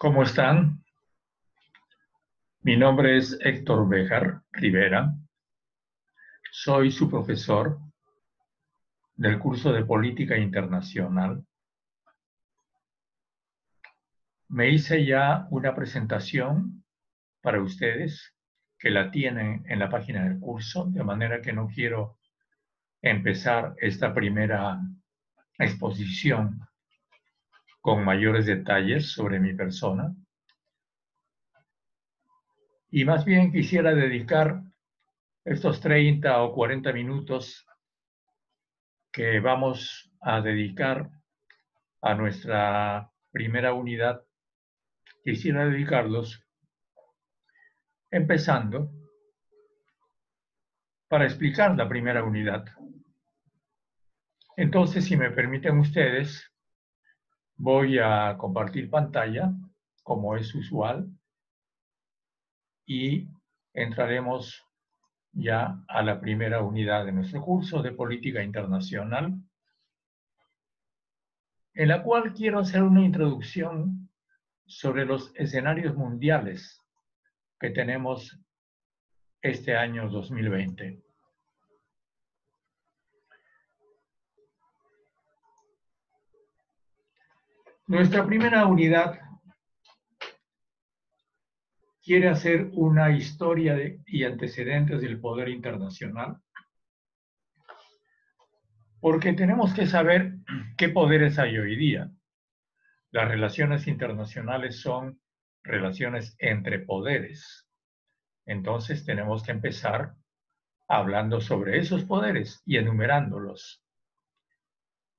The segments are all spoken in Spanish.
¿Cómo están? Mi nombre es Héctor Béjar Rivera. Soy su profesor del curso de Política Internacional. Me hice ya una presentación para ustedes que la tienen en la página del curso, de manera que no quiero empezar esta primera exposición con mayores detalles sobre mi persona. Y más bien quisiera dedicar estos 30 o 40 minutos que vamos a dedicar a nuestra primera unidad. Quisiera dedicarlos empezando para explicar la primera unidad. Entonces, si me permiten ustedes, voy a compartir pantalla, como es usual, y entraremos ya a la primera unidad de nuestro curso de Política Internacional, en la cual quiero hacer una introducción sobre los escenarios mundiales que tenemos este año 2020. Nuestra primera unidad quiere hacer una historia y antecedentes del poder internacional, porque tenemos que saber qué poderes hay hoy día. Las relaciones internacionales son relaciones entre poderes. Entonces tenemos que empezar hablando sobre esos poderes y enumerándolos.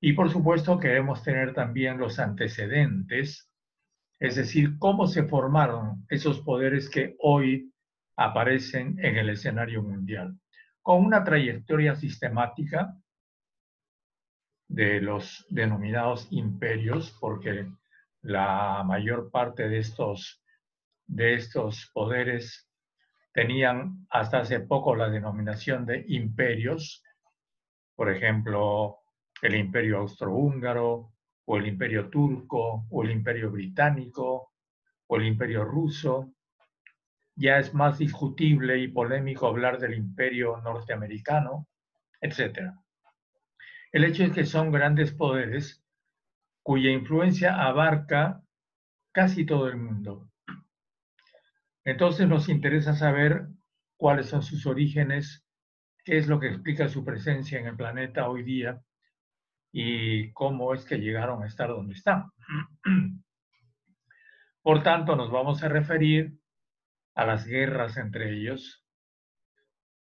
Y por supuesto queremos tener también los antecedentes, es decir, cómo se formaron esos poderes que hoy aparecen en el escenario mundial, con una trayectoria sistemática de los denominados imperios, porque la mayor parte de estos poderes tenían hasta hace poco la denominación de imperios, por ejemplo, el imperio austrohúngaro, o el imperio turco, o el imperio británico, o el imperio ruso. Ya es más discutible y polémico hablar del imperio norteamericano, etc. El hecho es que son grandes poderes cuya influencia abarca casi todo el mundo. Entonces nos interesa saber cuáles son sus orígenes, qué es lo que explica su presencia en el planeta hoy día y cómo es que llegaron a estar donde están. Por tanto, nos vamos a referir a las guerras entre ellos.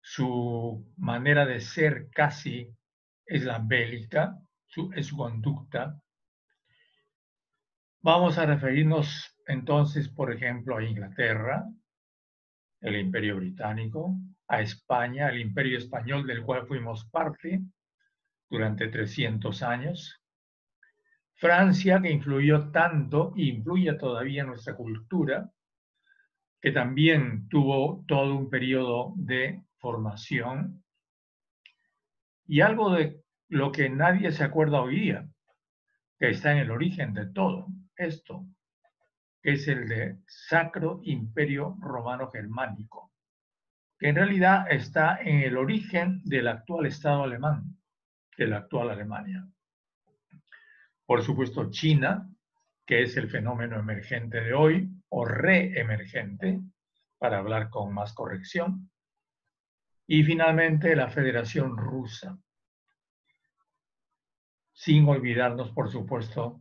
Su manera de ser casi es la bélica, es su conducta. Vamos a referirnos entonces, por ejemplo, a Inglaterra, el Imperio Británico, a España, el Imperio Español del cual fuimos parte durante 300 años, Francia, que influyó tanto e influye todavía en nuestra cultura, que también tuvo todo un periodo de formación, y algo de lo que nadie se acuerda hoy día, que está en el origen de todo esto, que es el de Sacro Imperio Romano Germánico, que en realidad está en el origen del actual Estado alemán, de la actual Alemania. Por supuesto, China, que es el fenómeno emergente de hoy, o reemergente, para hablar con más corrección. Y finalmente, la Federación Rusa, sin olvidarnos, por supuesto,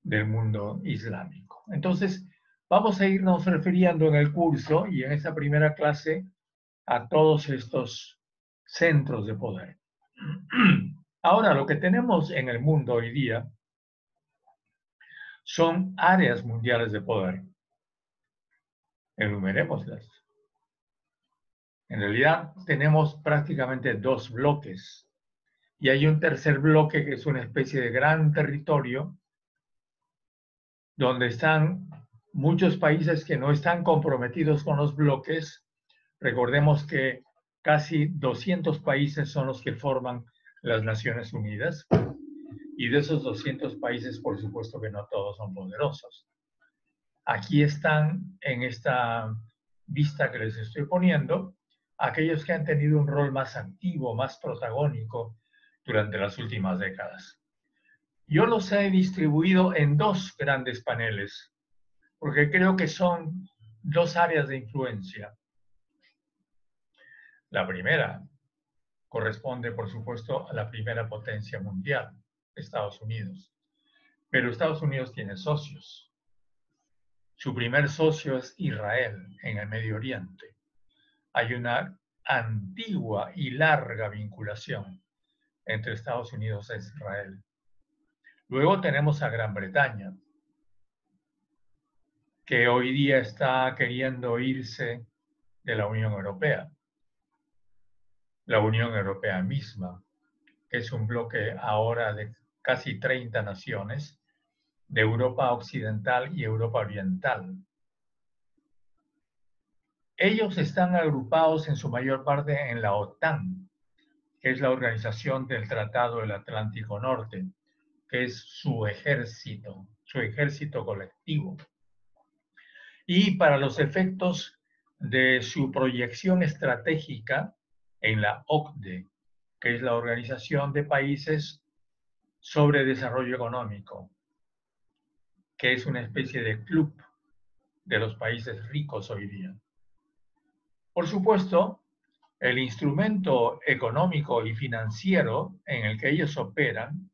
del mundo islámico. Entonces, vamos a irnos refiriendo en el curso y en esta primera clase a todos estos centros de poder. Ahora, lo que tenemos en el mundo hoy día son áreas mundiales de poder. Enumerémoslas. En realidad tenemos prácticamente dos bloques y hay un tercer bloque que es una especie de gran territorio donde están muchos países que no están comprometidos con los bloques. Recordemos que casi 200 países son los que forman las Naciones Unidas y de esos 200 países, por supuesto que no todos son poderosos. Aquí están, en esta vista que les estoy poniendo, aquellos que han tenido un rol más activo, más protagónico durante las últimas décadas. Yo los he distribuido en dos grandes paneles, porque creo que son dos áreas de influencia. La primera corresponde, por supuesto, a la primera potencia mundial, Estados Unidos. Pero Estados Unidos tiene socios. Su primer socio es Israel, en el Medio Oriente. Hay una antigua y larga vinculación entre Estados Unidos e Israel. Luego tenemos a Gran Bretaña, que hoy día está queriendo irse de la Unión Europea. La Unión Europea misma, que es un bloque ahora de casi 30 naciones, de Europa Occidental y Europa Oriental. Ellos están agrupados en su mayor parte en la OTAN, que es la Organización del Tratado del Atlántico Norte, que es su ejército colectivo. Y para los efectos de su proyección estratégica en la OCDE, que es la Organización de Países sobre Desarrollo Económico, que es una especie de club de los países ricos hoy día. Por supuesto, el instrumento económico y financiero en el que ellos operan,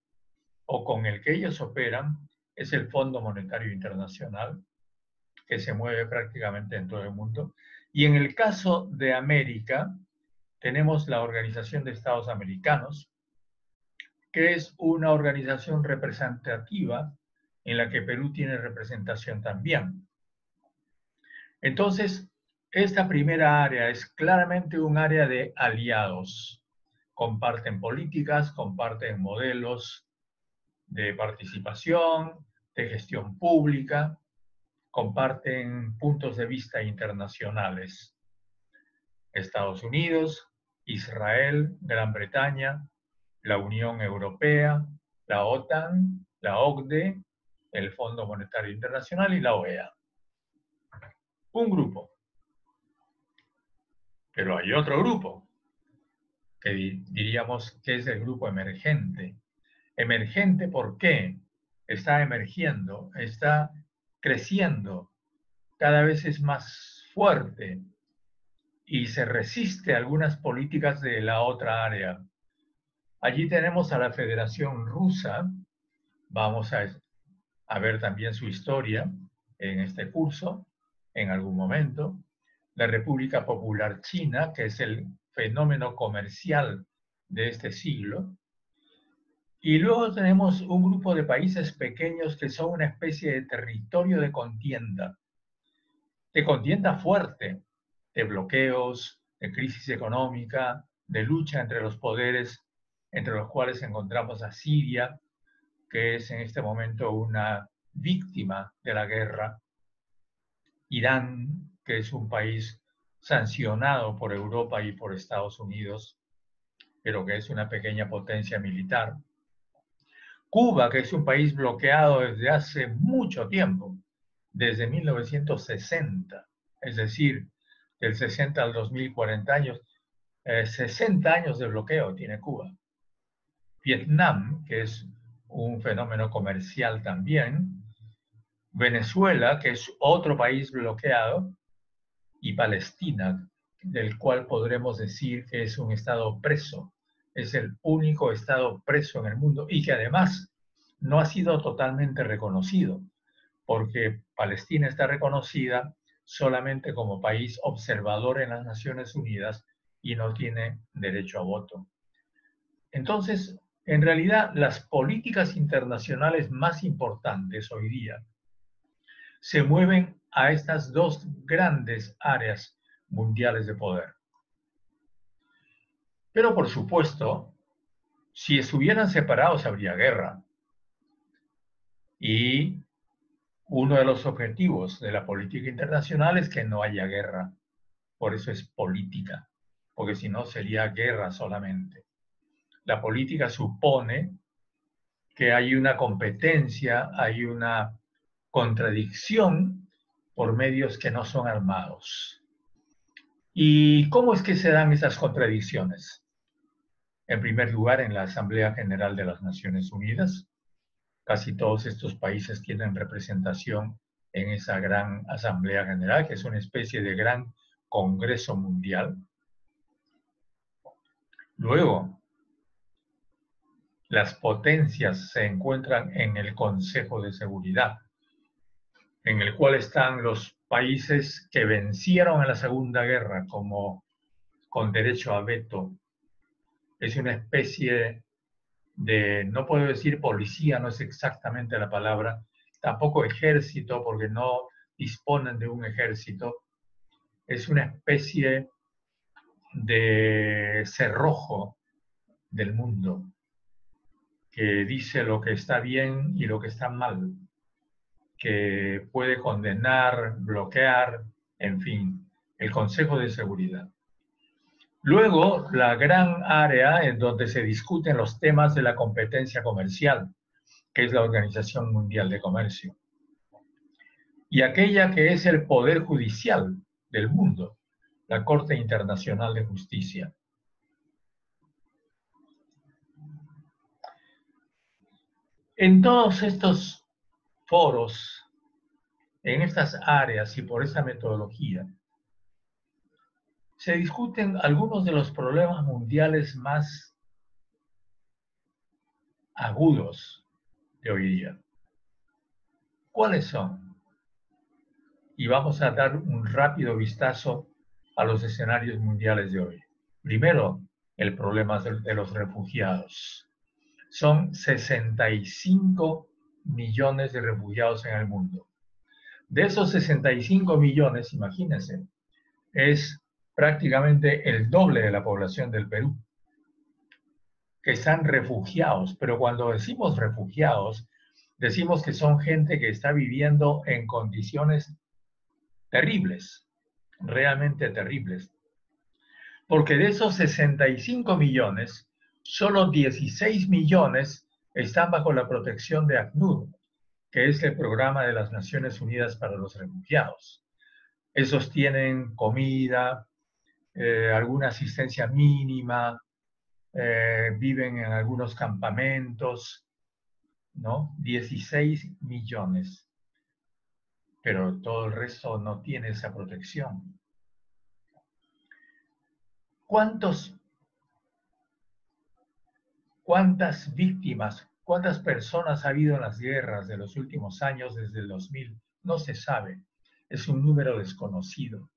o con el que ellos operan, es el Fondo Monetario Internacional, que se mueve prácticamente en todo el mundo. Y en el caso de América, tenemos la Organización de Estados Americanos, que es una organización representativa en la que Perú tiene representación también. Entonces, esta primera área es claramente un área de aliados. Comparten políticas, comparten modelos de participación, de gestión pública, comparten puntos de vista internacionales. Estados Unidos, Israel, Gran Bretaña, la Unión Europea, la OTAN, la OCDE, el Fondo Monetario Internacional y la OEA. Un grupo. Pero hay otro grupo, que diríamos que es el grupo emergente. Emergente, ¿por qué? Está emergiendo, está creciendo, cada vez es más fuerte y se resiste a algunas políticas de la otra área. Allí tenemos a la Federación Rusa, vamos a ver también su historia en este curso, en algún momento. La República Popular China, que es el fenómeno comercial de este siglo. Y luego tenemos un grupo de países pequeños que son una especie de territorio de contienda fuerte, de bloqueos, de crisis económica, de lucha entre los poderes, entre los cuales encontramos a Siria, que es en este momento una víctima de la guerra, Irán, que es un país sancionado por Europa y por Estados Unidos, pero que es una pequeña potencia militar. Cuba, que es un país bloqueado desde hace mucho tiempo, desde 1960, es decir, del 60 al 2000, 40 años, 60 años de bloqueo tiene Cuba. Vietnam, que es un fenómeno comercial también, Venezuela, que es otro país bloqueado, y Palestina, del cual podremos decir que es un estado preso. Es el único estado preso en el mundo y que además no ha sido totalmente reconocido, porque Palestina está reconocida solamente como país observador en las Naciones Unidas y no tiene derecho a voto. Entonces, en realidad, las políticas internacionales más importantes hoy día se mueven a estas dos grandes áreas mundiales de poder. Pero por supuesto, si estuvieran separados habría guerra. Y uno de los objetivos de la política internacional es que no haya guerra. Por eso es política, porque si no sería guerra solamente. La política supone que hay una competencia, hay una contradicción por medios que no son armados. ¿Y cómo es que se dan esas contradicciones? En primer lugar, en la Asamblea General de las Naciones Unidas. Casi todos estos países tienen representación en esa gran Asamblea General, que es una especie de gran Congreso Mundial. Luego, las potencias se encuentran en el Consejo de Seguridad, en el cual están los países que vencieron en la Segunda Guerra como con derecho a veto. Es una especie de, no puedo decir policía, no es exactamente la palabra, tampoco ejército, porque no disponen de un ejército. Es una especie de cerrojo del mundo que dice lo que está bien y lo que está mal, que puede condenar, bloquear, en fin, el Consejo de Seguridad. Luego, la gran área en donde se discuten los temas de la competencia comercial, que es la Organización Mundial de Comercio, y aquella que es el poder judicial del mundo, la Corte Internacional de Justicia. En todos estos foros, en estas áreas y por esa metodología, se discuten algunos de los problemas mundiales más agudos de hoy día. ¿Cuáles son? Y vamos a dar un rápido vistazo a los escenarios mundiales de hoy. Primero, el problema de los refugiados. Son 65 millones de refugiados en el mundo. De esos 65 millones, imagínense, es prácticamente el doble de la población del Perú, que están refugiados. Pero cuando decimos refugiados, decimos que son gente que está viviendo en condiciones terribles, realmente terribles. Porque de esos 65 millones, solo 16 millones están bajo la protección de ACNUR, que es el Programa de las Naciones Unidas para los Refugiados. Esos tienen comida, alguna asistencia mínima, viven en algunos campamentos, ¿no? 16 millones. Pero todo el resto no tiene esa protección. ¿Cuántas víctimas, cuántas personas ha habido en las guerras de los últimos años desde el 2000? No se sabe. Es un número desconocido.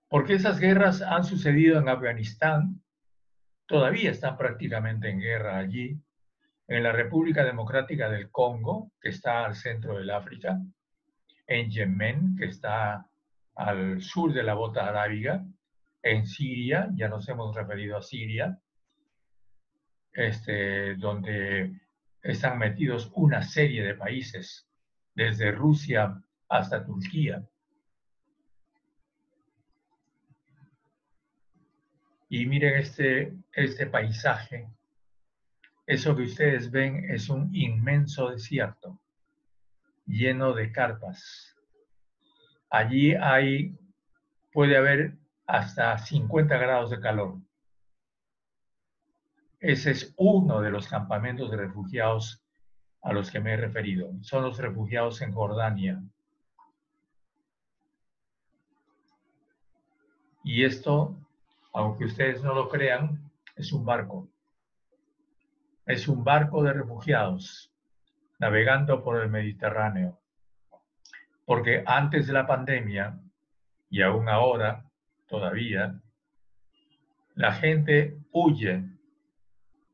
Porque esas guerras han sucedido en Afganistán, todavía están prácticamente en guerra allí, en la República Democrática del Congo, que está al centro del África, en Yemen, que está al sur de la Bota Arábiga, en Siria, ya nos hemos referido a Siria, donde están metidos una serie de países, desde Rusia hasta Turquía. Y miren este paisaje. Eso que ustedes ven es un inmenso desierto, lleno de carpas. Allí puede haber hasta 50 grados de calor. Ese es uno de los campamentos de refugiados a los que me he referido. Son los refugiados en Jordania. Y esto, aunque ustedes no lo crean, es un barco. Es un barco de refugiados navegando por el Mediterráneo. Porque antes de la pandemia, y aún ahora todavía, la gente huye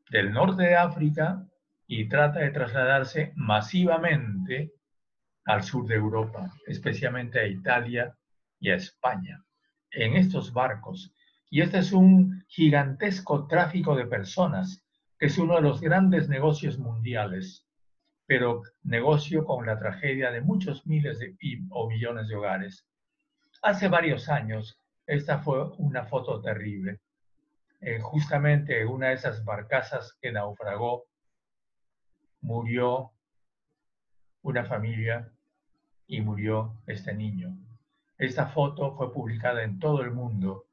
del norte de África y trata de trasladarse masivamente al sur de Europa, especialmente a Italia y a España, en estos barcos. Y este es un gigantesco tráfico de personas, que es uno de los grandes negocios mundiales, pero negocio con la tragedia de muchos miles o millones de hogares. Hace varios años, esta fue una foto terrible. Justamente una de esas barcazas que naufragó, murió una familia y murió este niño. Esta foto fue publicada en todo el mundo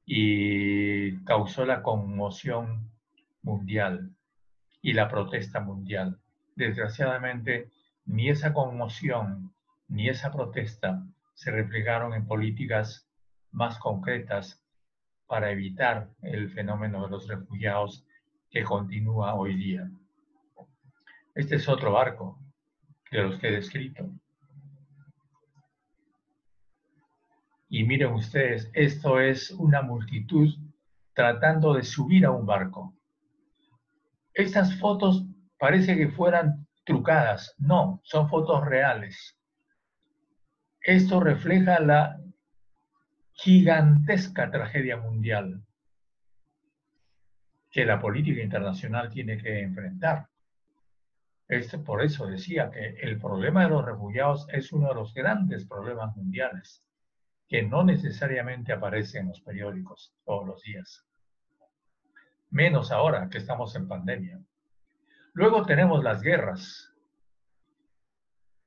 y causó la conmoción mundial y la protesta mundial. Desgraciadamente, ni esa conmoción ni esa protesta se reflejaron en políticas más concretas para evitar el fenómeno de los refugiados que continúa hoy día. Este es otro barco de los que he descrito. Y miren ustedes, esto es una multitud tratando de subir a un barco. Estas fotos parece que fueran trucadas. No, son fotos reales. Esto refleja la gigantesca tragedia mundial que la política internacional tiene que enfrentar. Por eso decía que el problema de los refugiados es uno de los grandes problemas mundiales que no necesariamente aparece en los periódicos todos los días. Menos ahora que estamos en pandemia. Luego tenemos las guerras.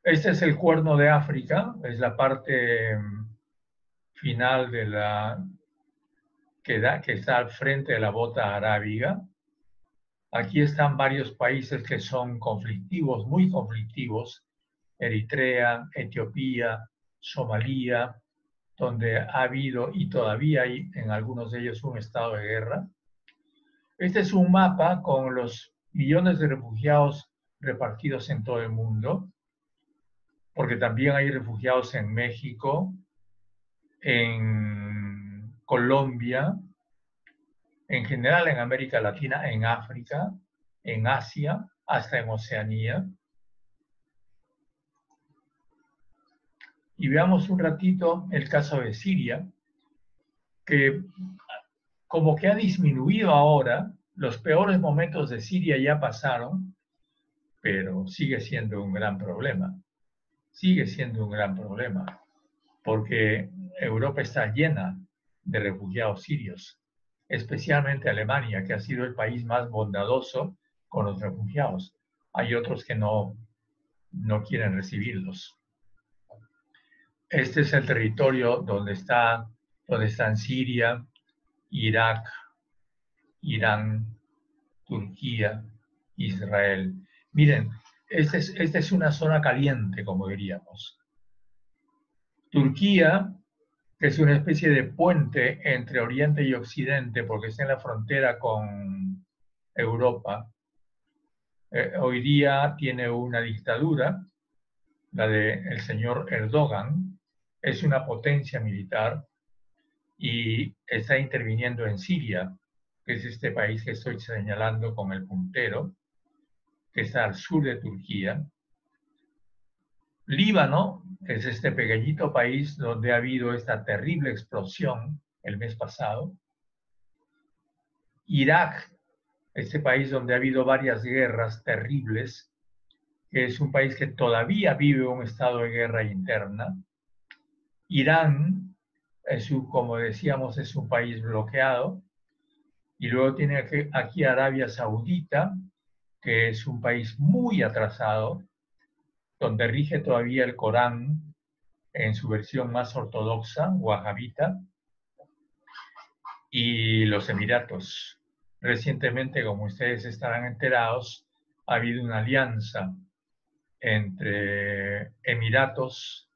Este es el Cuerno de África, es la parte final de que está al frente de la bota arábiga. Aquí están varios países que son conflictivos, muy conflictivos: Eritrea, Etiopía, Somalia, donde ha habido y todavía hay en algunos de ellos un estado de guerra. Este es un mapa con los millones de refugiados repartidos en todo el mundo, porque también hay refugiados en México, en Colombia, en general en América Latina, en África, en Asia, hasta en Oceanía. Y veamos un ratito el caso de Siria, que como que ha disminuido ahora. Los peores momentos de Siria ya pasaron, pero sigue siendo un gran problema. Sigue siendo un gran problema, porque Europa está llena de refugiados sirios, especialmente Alemania, que ha sido el país más bondadoso con los refugiados. Hay otros que no quieren recibirlos. Este es el territorio donde están Siria, Irak, Irán, Turquía, Israel. Miren, esta es una zona caliente, como diríamos. Turquía, que es una especie de puente entre Oriente y Occidente, porque está en la frontera con Europa, hoy día tiene una dictadura, la del señor Erdogan. Es una potencia militar y está interviniendo en Siria, que es este país que estoy señalando con el puntero, que está al sur de Turquía. Líbano, que es este pequeñito país donde ha habido esta terrible explosión el mes pasado. Irak, este país donde ha habido varias guerras terribles, que es un país que todavía vive un estado de guerra interna. Irán, como decíamos, es un país bloqueado. Y luego tiene aquí Arabia Saudita, que es un país muy atrasado, donde rige todavía el Corán en su versión más ortodoxa, wahabita, y los Emiratos. Recientemente, como ustedes estarán enterados, ha habido una alianza entre Emiratos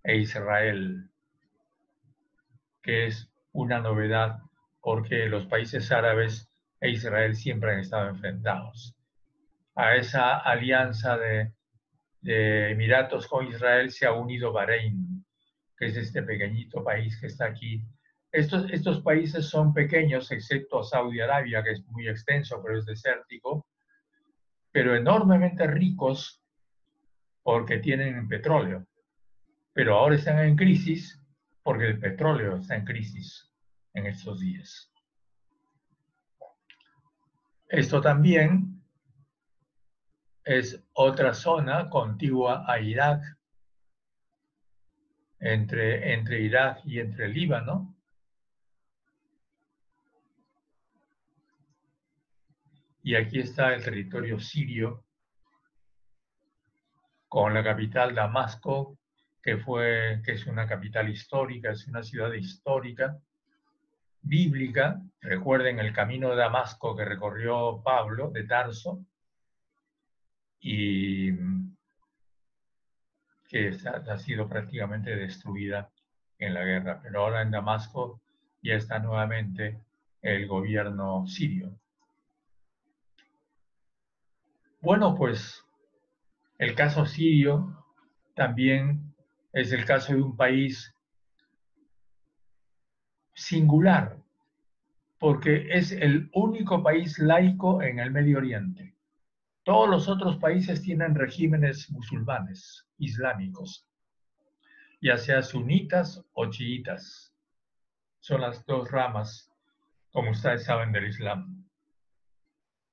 e Israel, que es una novedad porque los países árabes e Israel siempre han estado enfrentados. A esa alianza de Emiratos con Israel se ha unido Bahrein, que es este pequeñito país que está aquí. Estos países son pequeños, excepto Saudi Arabia, que es muy extenso, pero es desértico, pero enormemente ricos porque tienen petróleo. Pero ahora están en crisis porque el petróleo está en crisis en estos días. Esto también es otra zona contigua a Irak, entre Irak y entre Líbano. Y aquí está el territorio sirio, con la capital Damasco, que es una capital histórica, es una ciudad histórica, bíblica. Recuerden el camino de Damasco que recorrió Pablo de Tarso y que ha sido prácticamente destruida en la guerra. Pero ahora en Damasco ya está nuevamente el gobierno sirio. Bueno, pues el caso sirio también es el caso de un país singular, porque es el único país laico en el Medio Oriente. Todos los otros países tienen regímenes musulmanes, islámicos, ya sea sunitas o chiitas. Son las dos ramas, como ustedes saben, del Islam.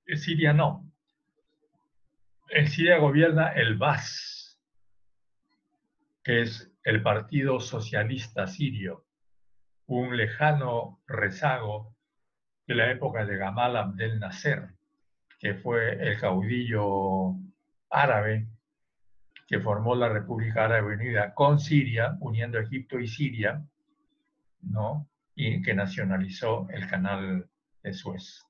En Siria no. En Siria gobierna el Baas, que es el Partido Socialista Sirio, un lejano rezago de la época de Gamal Abdel Nasser, que fue el caudillo árabe que formó la República Árabe Unida con Siria, uniendo Egipto y Siria, ¿no? Y que nacionalizó el canal de Suez.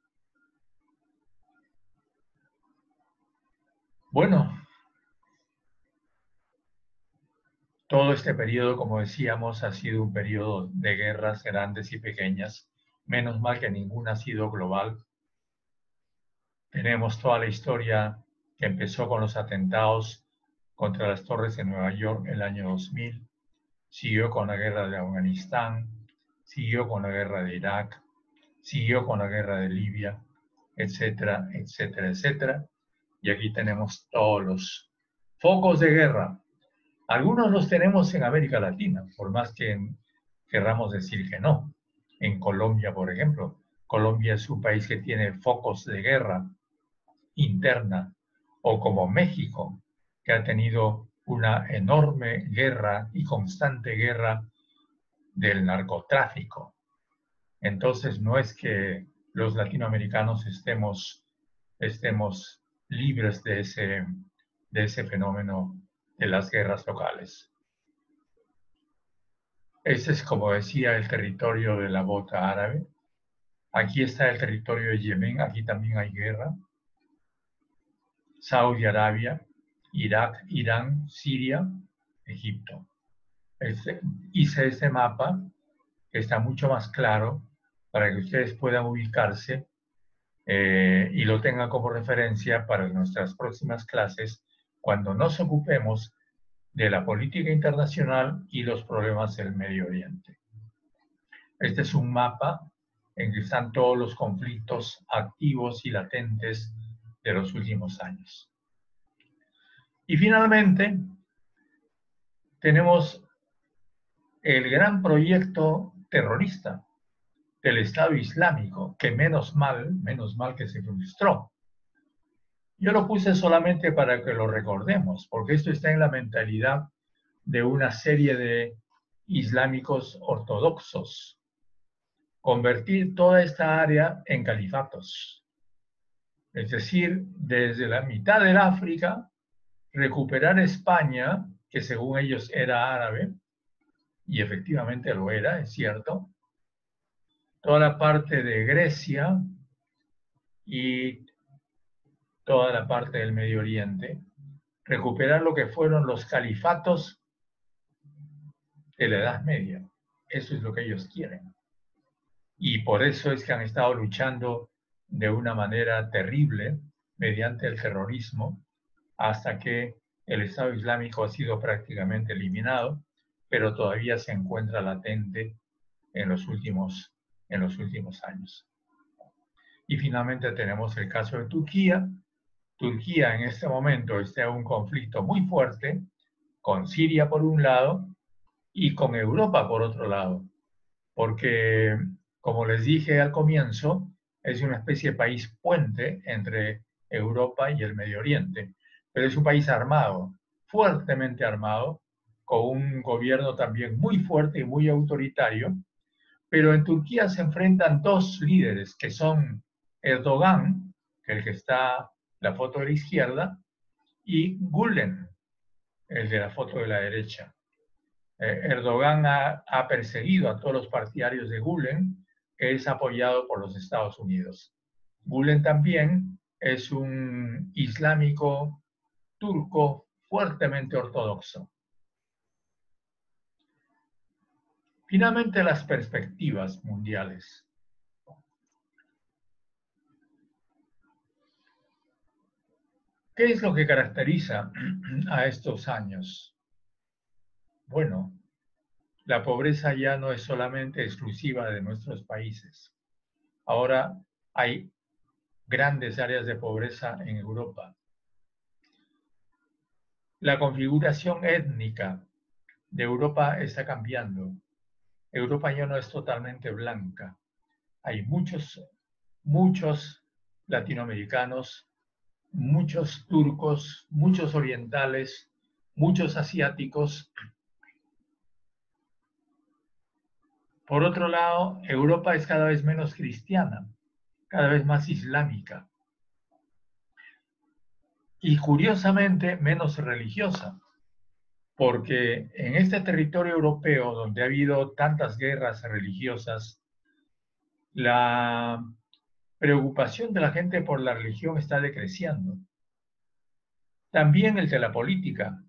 Bueno, todo este periodo, como decíamos, ha sido un periodo de guerras grandes y pequeñas. Menos mal que ninguna ha sido global. Tenemos toda la historia que empezó con los atentados contra las torres de Nueva York en el año 2000, siguió con la guerra de Afganistán, siguió con la guerra de Irak, siguió con la guerra de Libia, etcétera, etcétera, etcétera. Y aquí tenemos todos los focos de guerra. Algunos los tenemos en América Latina, por más que querramos decir que no. En Colombia, por ejemplo. Colombia es un país que tiene focos de guerra interna, o como México, que ha tenido una enorme guerra y constante guerra del narcotráfico. Entonces, no es que los latinoamericanos estemos libres de ese fenómeno de las guerras locales. Este es, como decía, el territorio de la bota árabe. Aquí está el territorio de Yemen, aquí también hay guerra. Saudi Arabia, Irak, Irán, Siria, Egipto. Hice este mapa que está mucho más claro para que ustedes puedan ubicarse y lo tengan como referencia para nuestras próximas clases cuando nos ocupemos de la política internacional y los problemas del Medio Oriente. Este es un mapa en que están todos los conflictos activos y latentes de los últimos años. Y finalmente, tenemos el gran proyecto terrorista del Estado Islámico, que menos mal que se frustró. Yo lo puse solamente para que lo recordemos, porque esto está en la mentalidad de una serie de islámicos ortodoxos. Convertir toda esta área en califatos. Es decir, desde la mitad del África, recuperar España, que según ellos era árabe, y efectivamente lo era, es cierto, toda la parte de Grecia y toda la parte del Medio Oriente, recuperar lo que fueron los califatos de la Edad Media. Eso es lo que ellos quieren. Y por eso es que han estado luchando de una manera terrible mediante el terrorismo hasta que el Estado Islámico ha sido prácticamente eliminado, pero todavía se encuentra latente en los últimos años. Y finalmente tenemos el caso de Turquía. Turquía en este momento está en un conflicto muy fuerte con Siria por un lado y con Europa por otro lado, porque, como les dije al comienzo, es una especie de país puente entre Europa y el Medio Oriente, pero es un país armado, fuertemente armado, con un gobierno también muy fuerte y muy autoritario, pero en Turquía se enfrentan dos líderes que son Erdogan, que es el que está la foto de la izquierda, y Gülen, el de la foto de la derecha. Erdogan ha perseguido a todos los partidarios de Gülen, que es apoyado por los Estados Unidos. Gülen también es un islámico turco fuertemente ortodoxo. Finalmente, las perspectivas mundiales. ¿Qué es lo que caracteriza a estos años? Bueno, la pobreza ya no es solamente exclusiva de nuestros países. Ahora hay grandes áreas de pobreza en Europa. La configuración étnica de Europa está cambiando. Europa ya no es totalmente blanca. Hay muchos latinoamericanos, muchos turcos, muchos orientales, muchos asiáticos. Por otro lado, Europa es cada vez menos cristiana, cada vez más islámica y curiosamente menos religiosa, porque en este territorio europeo donde ha habido tantas guerras religiosas, la preocupación de la gente por la religión está decreciendo. También el de la política.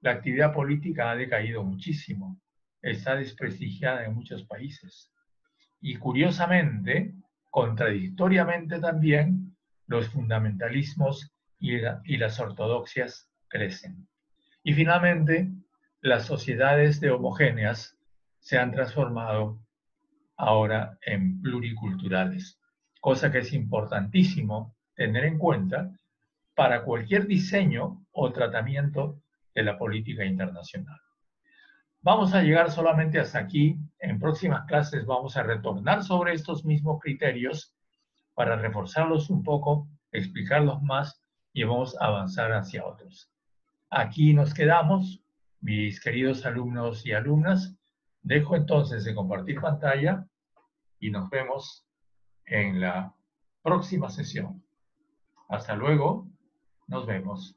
La actividad política ha decaído muchísimo, está desprestigiada en muchos países. Y curiosamente, contradictoriamente también, los fundamentalismos y las ortodoxias crecen. Y finalmente, las sociedades de homogéneas se han transformado ahora en pluriculturales, cosa que es importantísimo tener en cuenta para cualquier diseño o tratamiento de la política internacional. Vamos a llegar solamente hasta aquí. En próximas clases vamos a retornar sobre estos mismos criterios para reforzarlos un poco, explicarlos más y vamos a avanzar hacia otros. Aquí nos quedamos, mis queridos alumnos y alumnas. Dejo entonces de compartir pantalla y nos vemos en la próxima sesión. Hasta luego, nos vemos.